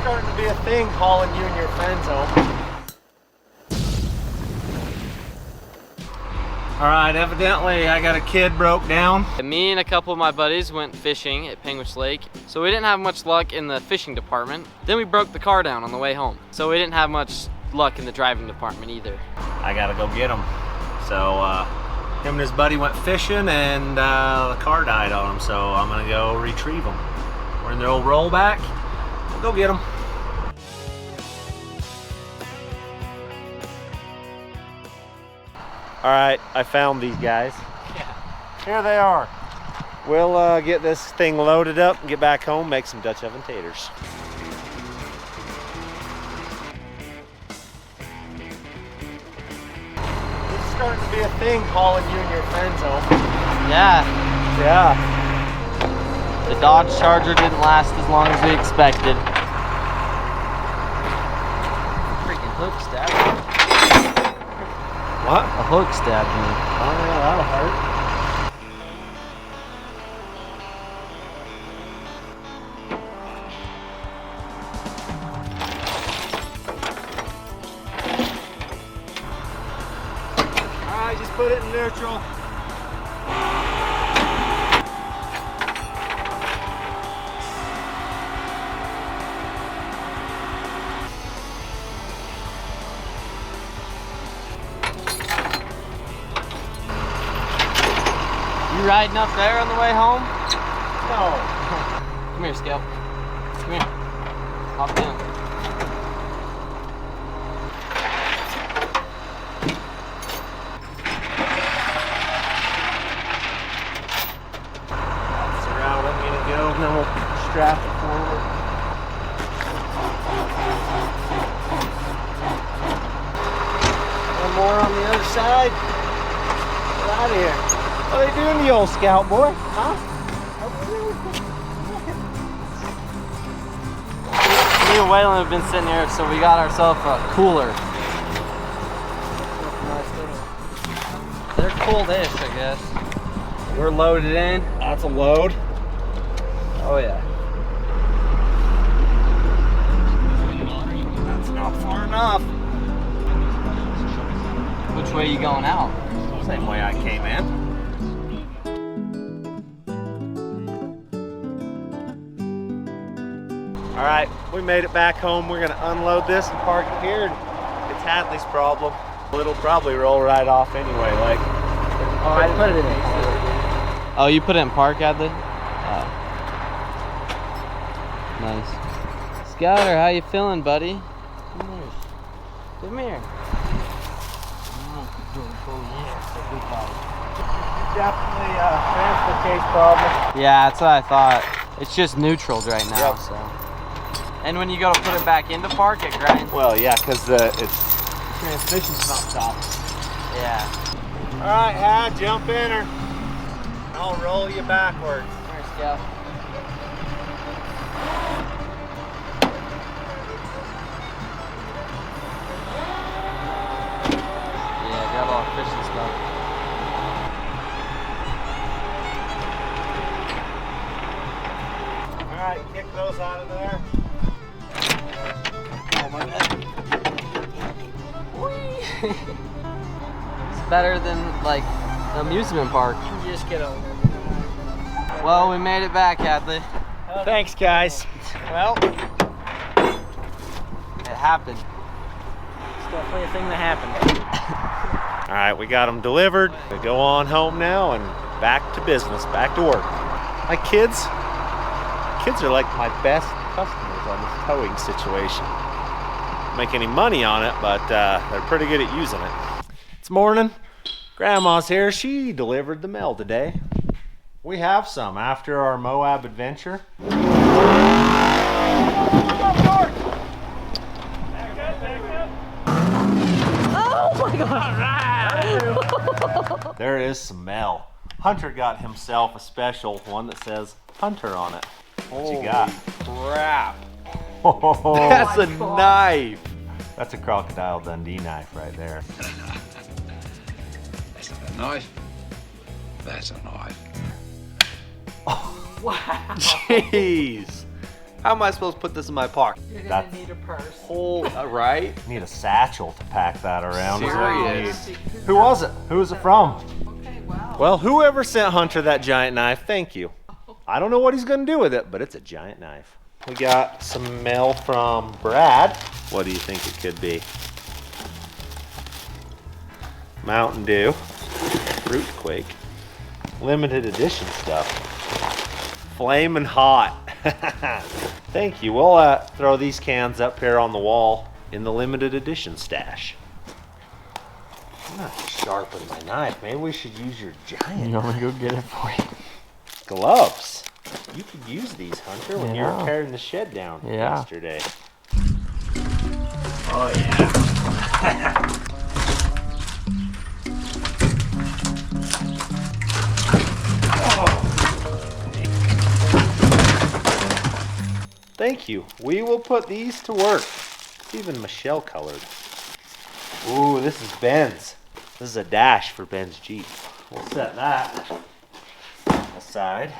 starting to be a thing, hauling you and your friends home. All right, evidently I got a kid broke down. And me and a couple of my buddies went fishing at Penguich Lake, so we didn't have much luck in the fishing department. Then we broke the car down on the way home, so we didn't have much luck in the driving department either. I gotta go get him. So him and his buddy went fishing and the car died on him, so I'm gonna go retrieve him. We're in their old rollback. We'll go get him. All right, I found these guys. Yeah. Here they are. We'll get this thing loaded up and get back home, make some Dutch oven taters. This is starting to be a thing, hauling you and your friends home. Yeah. Yeah. The Dodge Charger didn't last as long as we expected. Freaking hook stabbed me. What? A hook stabbed me. Oh yeah, that'll hurt. Alright, just put it in neutral. You riding up there on the way home? No. Come here, Scout. Come here. Hop in. That's the route I'm gonna go, and then we'll strap it forward. One more on the other side. Get out of here. What are they doing, the old Scout boy? Huh? Me and Waylon have been sitting here, so we got ourselves a cooler. They're cold-ish, I guess. We're loaded in. That's a load. Oh yeah. That's not far enough. Which way are you going out? Same way I came in. All right, we made it back home. We're gonna unload this and park it here. It's Hadley's problem. It'll probably roll right off anyway. Like, oh, I put it in it. Oh, you put it in park, Hadley? Oh. Nice. Scouter, how you feeling, buddy? Come here. Come here. definitely a transfer case problem. Yeah, that's what I thought. It's just neutral right now, Yep. so. And when you go to put it back into park, it grinds. Well, yeah, because the transmission's not stopped. Yeah. All right, Had, jump in her. I'll roll you backwards. Here, Scout. Yeah, got all the fishing stuff. All right, kick those out of there. Oh, my bad. It's better than, like, the amusement park. You just get over. Well, we made it back, Hadley. Thanks, guys. Well, It happened. it's definitely a thing that happened. All right, we got them delivered. We go on home now and back to business, back to work. My kids are like my best customers on this towing situation. Don't make any money on it, but they're pretty good at using it. It's morning. Grandma's here. She delivered the mail today. We have some after our Moab adventure. There is some mail. Hunter got himself a special one that says Hunter on it. What you got? Crap. Oh, that's a knife. That's a Crocodile Dundee knife right there. That's not a knife. That's a knife. Oh, wow. Jeez. How am I supposed to put this in my park? You're That- gonna need a purse. Whole, right? Need a satchel to pack that around. is what you Serious. need. Who was it? Who was it from? Okay, wow. Well, whoever sent Hunter that giant knife, thank you. I don't know what he's gonna do with it, but it's a giant knife. We got some mail from Brad. What do you think it could be? Mountain Dew, Fruit Quake, limited edition stuff. Flamin' hot. Thank you. We'll throw these cans up here on the wall in the limited edition stash. I'm not sharpen my knife. Maybe we should use your giant You want me to go get it for you? gloves. You could use these, Hunter, when you were Yeah. tearing the shed down Yeah. yesterday. Oh yeah. Thank you. We will put these to work. It's even Michelle colored. Ooh, this is Ben's. This is a dash for Ben's Jeep. We'll set that aside.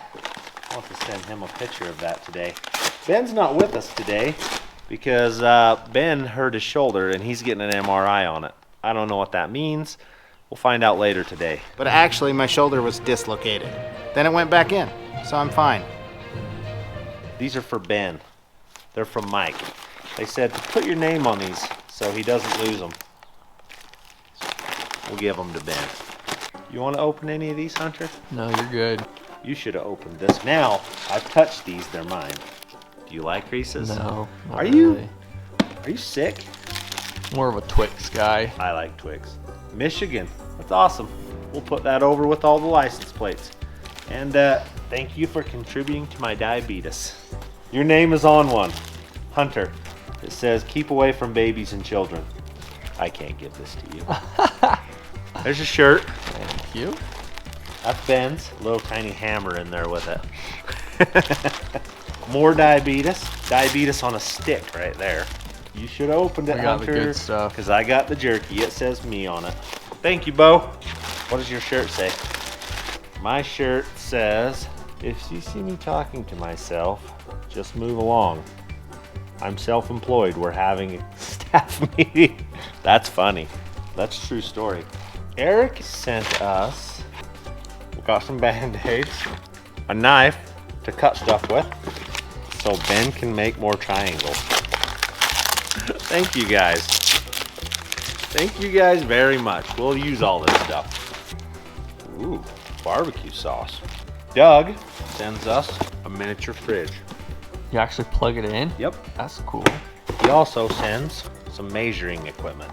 I'll have to send him a picture of that today. Ben's not with us today because Ben hurt his shoulder and he's getting an MRI on it. I don't know what that means. We'll find out later today. But actually, my shoulder was dislocated. Then it went back in, so I'm fine. These are for Ben. They're from Mike. They said put your name on these so he doesn't lose them. We'll give them to Ben. You want to open any of these, Hunter? No, you're good. You should have opened this. Now, I've touched these. They're mine. Do you like Reese's? No. not Are you? really. Are you sick? More of a Twix guy. I like Twix. Michigan. That's awesome. We'll put that over with all the license plates. And thank you for contributing to my diabetes. Your name is on one. Hunter. It says keep away from babies and children. I can't give this to you. There's a shirt. Thank you. That's Ben's. Little tiny hammer in there with it. More diabetes. Diabetes on a stick right there. You should have opened it, I got the Hunter. good stuff. Because I got the jerky. It says me on it. Thank you, Bo. What does your shirt say? My shirt says, if you see me talking to myself, just move along. I'm self-employed. We're having a staff meeting. That's funny. That's a true story. Eric sent us, we got some Band-Aids, a knife to cut stuff with, so Ben can make more triangles. Thank you guys. Thank you guys very much. We'll use all this stuff. Ooh, barbecue sauce. Doug sends us a miniature fridge. You actually plug it in? Yep. That's cool. He also sends some measuring equipment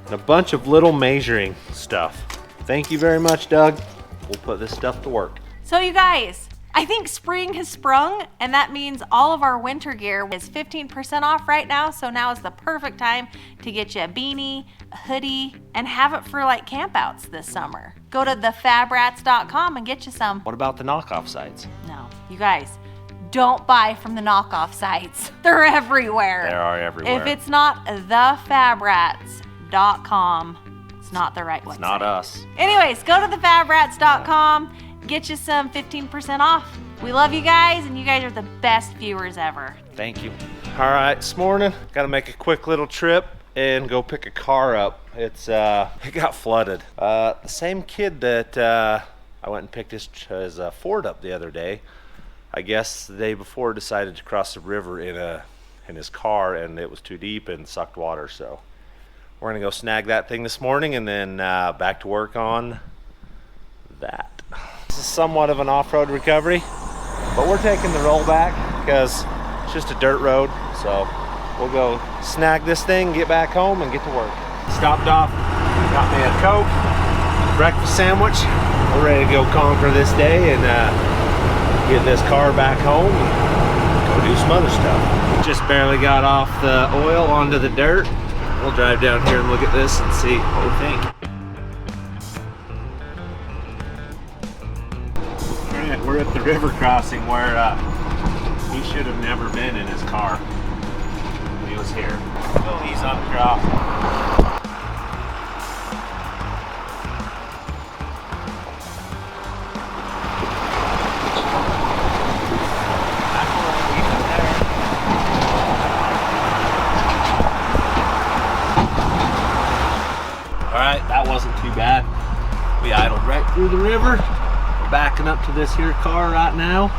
and a bunch of little measuring stuff. Thank you very much, Doug. We'll put this stuff to work. So you guys, I think spring has sprung, and that means all of our winter gear is 15% off right now. So now is the perfect time to get you a beanie, a hoodie, and have it for like campouts this summer. Go to thefabrats.com and get you some. What about the knockoff sites? No, you guys, don't buy from the knockoff sites. They're everywhere. They are everywhere. If it's not thefabrats.com, it's not the right website. It's not us. Anyways, go to thefabrats.com, get you some 15% off. We love you guys, and you guys are the best viewers ever. Thank you. All right, this morning, got to make a quick little trip and go pick a car up. It got flooded. The same kid that I went and picked his Ford up the other day, I guess the day before decided to cross the river in his car, and it was too deep and sucked water. So we're gonna go snag that thing this morning and then back to work on that. This is somewhat of an off-road recovery, but we're taking the rollback because it's just a dirt road. So we'll go snag this thing, get back home, and get to work. Stopped off, got me a Coke, breakfast sandwich. We're ready to go conquer this day and get this car back home and go do some other stuff. Just barely got off the oil onto the dirt. We'll drive down here and look at this and see what we think. Alright, we're at the river crossing where he should have never been in his car when he was here. Well, he's on the crossing. bad. We idled right through the river. We're backing up to this here car right now.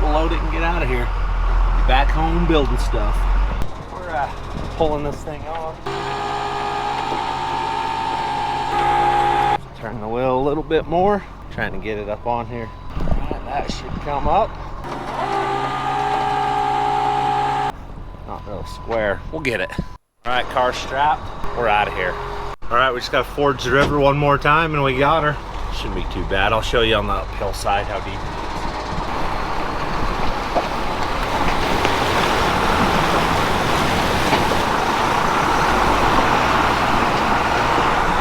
We'll load it and get out of here. Be back home building stuff. We're pulling this thing on. Turn the wheel a little bit more. Trying to get it up on here. All right, that should come up. Not real square. We'll get it. All right, car strapped. We're out of here. All right, we just got to forge the river one more time and we got her. Shouldn't be too bad. I'll show you on the uphill side how deep it is.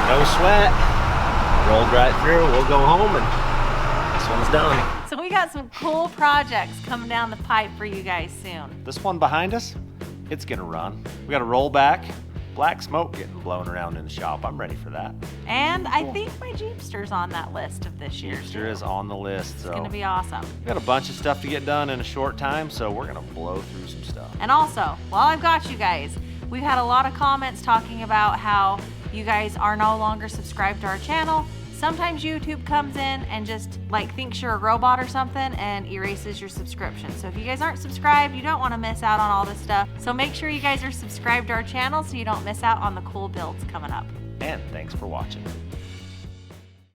No sweat. Rolled right through. We'll go home and this one's done. So we got some cool projects coming down the pipe for you guys soon. This one behind us, it's gonna run. We got a rollback, black smoke getting blown around in the shop. I'm ready for that. And I think my Jeepster's on that list of this year. Jeepster is on the list, so It's gonna be awesome. we got a bunch of stuff to get done in a short time, so we're gonna blow through some stuff. And also, while I've got you guys, we've had a lot of comments talking about how you guys are no longer subscribed to our channel. Sometimes YouTube comes in and just like thinks you're a robot or something and erases your subscription. So if you guys aren't subscribed, you don't want to miss out on all this stuff. So make sure you guys are subscribed to our channel so you don't miss out on the cool builds coming up. And thanks for watching.